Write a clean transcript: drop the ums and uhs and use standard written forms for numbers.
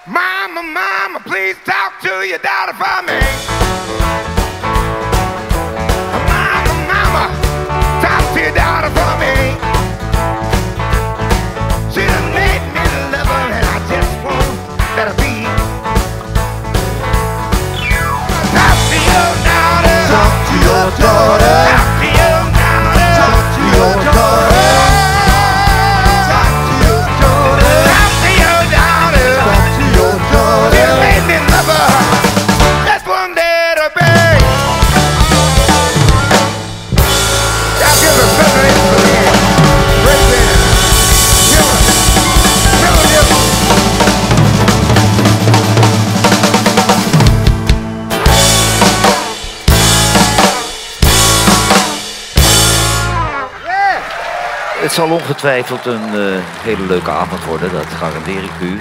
Mama, mama, please talk to your daughter for me. Mama, mama, talk to your daughter for me. She done made me love her and I just won't let her be. Talk to your daughter. Talk to your daughter. Talk to your daughter. Talk to your daughter. Talk to your daughter. Talk to your daughter. Talk to your daughter. She made me love her. Just one day to be. Y'all give her preparation for the end. Great band. Killer. Killer. Het zal ongetwijfeld een hele leuke avond worden, dat garandeer ik u.